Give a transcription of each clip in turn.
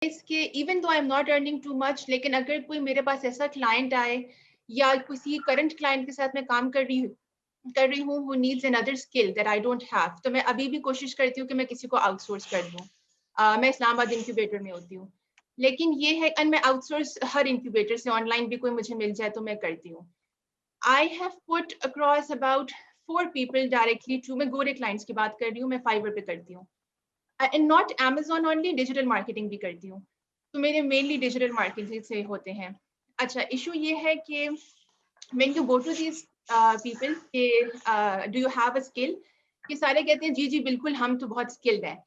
इसके even though I am not earning too much, लेकिन अगर कोई मेरे पास ऐसा क्लाइंट आए या किसी करंट क्लाइंट के साथ मैं काम कर रही हूँ who needs another skill that I don't have, तो मैं अभी भी कोशिश करती हूँ कि मैं किसी को आउटसोर्स कर दूँ। मैं इस्लामाबाद इंक्यूबेटर में होती हूँ, लेकिन ये है एंड मैं आउटसोर्स हर इंक्यूबेटर से ऑनलाइन भी कोई मुझे मिल जाए तो मैं करती हूँ। I have put across about 4 people directly to, मैं गोरे क्लाइंट्स की बात कर रही हूँ, मैं फाइवर पे करती हूँ and not Amazon only, digital marketing भी करती हूँ, तो मेरे मेनली डिजिटल मार्केटिंग से होते हैं। अच्छा, इशू ये है कि when you go to these people कि do you have a skill, कि सारे कहते हैं जी जी बिल्कुल हम तो बहुत skilled हैं,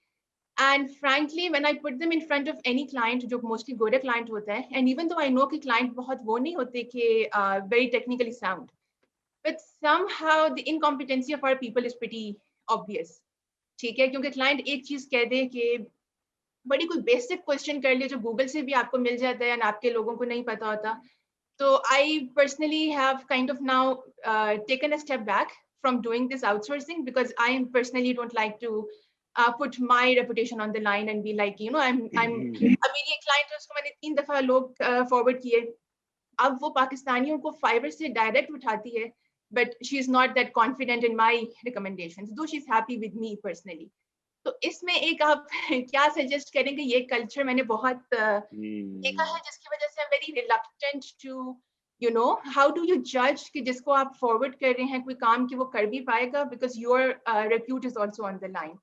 and frankly when I put them in front of any client जो mostly गोरे client होता है, and even though I know कि client बहुत वो नहीं होते कि very technically sound, but somehow the incompetency of our people is pretty obvious। ठीक है, क्योंकि client एक चीज कह दे कि बड़ी कोई बेसिक क्वेश्चन कर लिया जो गूगल से भी आपको मिल जाता है एंड आपके लोगों को नहीं पता होता, so I personally have kind of now taken a step back from doing this outsourcing because I personally don't like to put my reputation on the line and be like, you know, I'm अभी ये client है उसको मैंने 3 दफा लोग forward किए, अब वो पाकिस्तानियों को फाइवर से डायरेक्ट उठाती है, but she is not that confident in my recommendations, though she's happy with me personally। तो इसमें एक आप क्या सजेस्ट करेंगे? ये कल्चर मैंने बहुत देखा है जिसकी वजह से I am very reluctant to you know how do you जज कि जिसको आप फॉरवर्ड कर रहे हैं कोई काम कि वो कर भी पाएगा, because your repute is also on the line.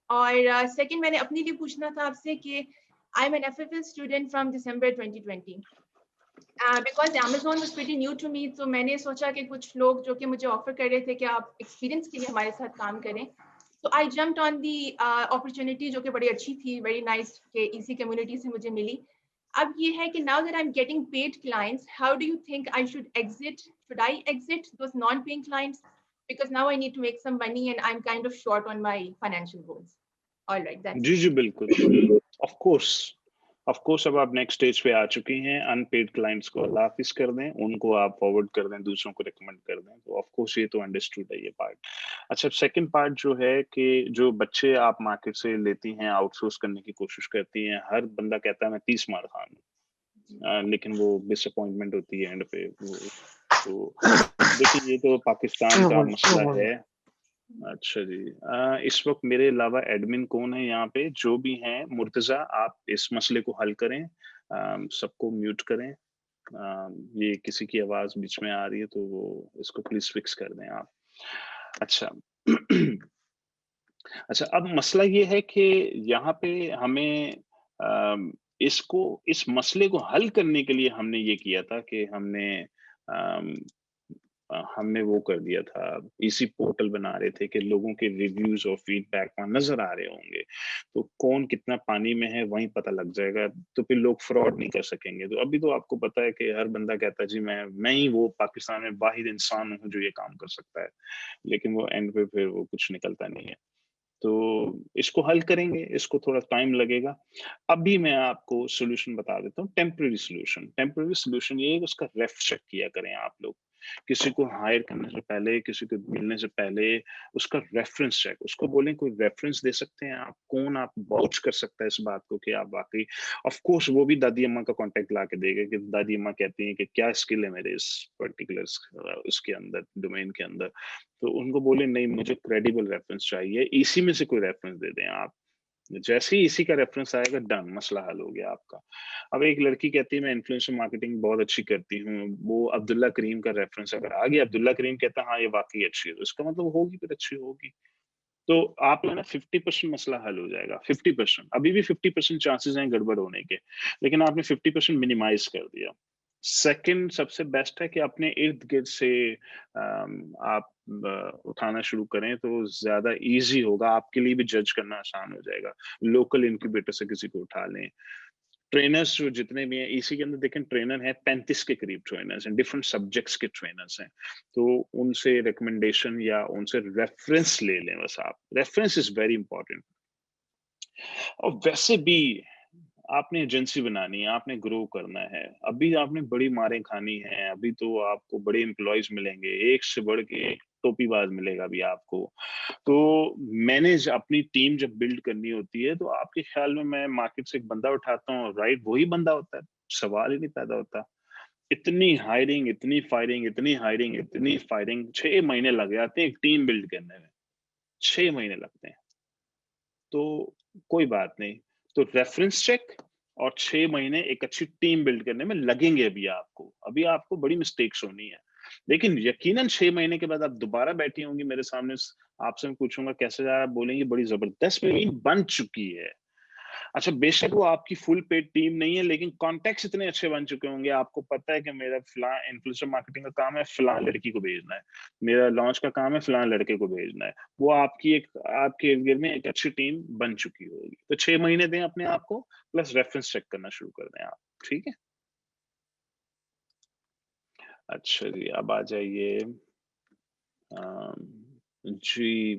और सेकंड मैंने अपने लिए पूछना था आपसे कि I am an FFL student from December 2020, because Amazon was pretty new to me, तो मैंने सोचा कि कुछ लोग जो कि मुझे ऑफर कर रहे थे कि आप एक्सपीरियंस के लिए हमारे साथ काम करें, तो आई जम्प्ड ऑन दी अपॉर्चुनिटी जो कि बड़ी अच्छी थी, वेरी नाइस के इसी कम्युनिटी से मुझे मिली। अब ये है कि now that I am getting paid clients, how do you think I should I exit those non paying clients, because now I need to make some money and I am kind of short on my financial goals. Alright, that's जी, जी, बिल्कुल। Of course, of course अब आप next stage पे आ चुकी हैं, unpaid clients को अल्लाह हाफ़िज़ कर दें, उनको आप फॉरवर्ड कर दें, दूसरों को रिकमेंड कर दें, तो ऑफ कोर्स ये तो अंडरस्टूड है ये पार्ट। अच्छा, सेकंड पार्ट जो है कि जो बच्चे आप मार्केट से लेती हैं, आउटसोर्स करने की कोशिश करती हैं, हर बंदा कहता है मैं 30 मार खां हूँ। लेकिन वो डिसअपॉइंटमेंट होती है एंड पे वो, तो देखिए ये तो पाकिस्तान का मसला है। अच्छा जी। इस वक़्त मेरे अलावा एडमिन कौन है यहाँ पे? जो भी हैं, मुर्तज़ा आप इस मसले को हल करें। सबको म्यूट करें। ये किसी की आवाज़ बीच में आ रही है तो वो इसको प्लीज़ फ़िक्स कर दें आप। अच्छा। अच्छा, अब मसला ये है कि यहाँ पे हमें इसको इस मसले को हल करने के लिए हमने ये किया था कि अम हमने वो कर दिया था, इसी पोर्टल बना रहे थे कि लोगों के रिव्यूज़ और फीडबैक वहाँ नज़र आ रहे होंगे। तो कौन कितना पानी में है वहीं पता लग जाएगा, तो फिर लोग फ्रॉड नहीं कर सकेंगे। तो अभी तो आपको पता है कि हर बंदा कहता है जी मैं ही वो पाकिस्तान में वाहिद इंसान हूँ जो ये काम कर सकता है। लेकिन वो एंड पे फिर वो कुछ निकलता नहीं है। तो इसको हल करेंगे, इसको थोड़ा टाइम लगेगा। अभी मैं आपको सॉल्यूशन बता देता हूँ, टेम्परेरी सॉल्यूशन ये है कि उसका रेफ चेक किया करें आप लोग। किसी को हायर करने से पहले, किसी को मिलने से पहले उसका रेफरेंस चेक, उसको बोलें कोई रेफरेंस दे सकते हैं आप? कौन आप वाउच कर सकता है इस बात को कि आप वाक़ई, ऑफ कोर्स वो भी दादी अम्मा का कॉन्टैक्ट ला के देगा कि दादी अम्मा कहती हैं कि क्या स्किल है मेरे इस पर्टिकुलर उसके अंदर, डोमेन के अंदर। तो उनको बोले नहीं मुझे क्रेडिबल रेफरेंस चाहिए, इसी में से कोई रेफरेंस दे दें आप। जैसे ही इसी का रेफरेंस आएगा डन, मसला हल हो गया आपका। अब एक लड़की कहती है मैं इन्फ्लुएंसर मार्केटिंग बहुत अच्छी करती हूँ, वो अब्दुल्ला करीम का रेफरेंस अगर आ गया, अब्दुल्ला करीम कहता है हाँ ये वाक़ई अच्छी है, तो इसका मतलब होगी फिर अच्छी होगी। तो आप है ना 50% मसला हल हो जाएगा, 50%, अभी भी 50% चांसेस हैं गड़बड़ होने के, लेकिन आपने 50% मिनिमाइज़ कर दिया। सेकंड सबसे बेस्ट है कि अपने इर्द-गिर्द से आप उठाना शुरू करें तो ज़्यादा ईज़ी होगा, आपके लिए भी जज करना आसान हो जाएगा। लोकल इनक्यूबेटर से किसी को उठा लें। ट्रेनर्स जो जितने भी हैं, इसी के अंदर देखें ट्रेनर हैं 35 के करीब ट्रेनर्स हैं, डिफरेंट सब्जेक्ट्स के ट्रेनर्स हैं। तो उनसे रिकमेंडेशन या उनसे रेफरेंस ले लें बस आप। Reference is very important. और वैसे भी आपने एजेंसी बनानी है, आपने ग्रो करना है। अभी आपने बड़ी मारें खानी हैं, अभी तो आपको बड़े एम्प्लॉइज़ मिलेंगे, एक से बढ़ के एक। टोपीबाज मिलेगा अभी आपको। तो मैनेज अपनी टीम जब बिल्ड करनी होती है, तो आपके ख्याल में मैं मार्केट से एक बंदा उठाता हूँ, राइट वही बंदा होता है, सवाल ही नहीं पैदा होता। इतनी हायरिंग, इतनी फायरिंग, इतनी हायरिंग, इतनी फायरिंग, 6 महीने लग जाते हैं एक टीम बिल्ड करने में, 6 महीने लगते हैं। तो कोई बात नहीं, तो रेफरेंस चेक और 6 महीने एक अच्छी टीम बिल्ड करने में लगेंगे अभी आपको। अभी आपको बड़ी मिस्टेक्स होनी है। लेकिन यकीनन 6 महीने के बाद आप दोबारा बैठी होंगी मेरे सामने, आपसे मैं पूछूँगा कैसे जा रहा है? आप बोलेंगी बड़ी ज़बरदस्त टीम बन चुकी है। अच्छा, बेशक वो आपकी फुल पेड टीम नहीं है, लेकिन कॉन्टैक्ट्स इतने अच्छे बन चुके होंगे, आपको पता है कि मेरा फलाँ इन्फ्लुएंसर मार्केटिंग का काम है, फलाँ लड़की को भेजना है। मेरा लॉन्च का काम है, फलाँ लड़के को भेजना है। वो आपके इर्द-गिर्द में एक अच्छी टीम बन चुकी होगी। तो 6 महीने दें अपने आप को, प्लस रेफरेंस चेक करना शुरू कर दें आप, ठीक है? अच्छा जी, अब आ जाइए जी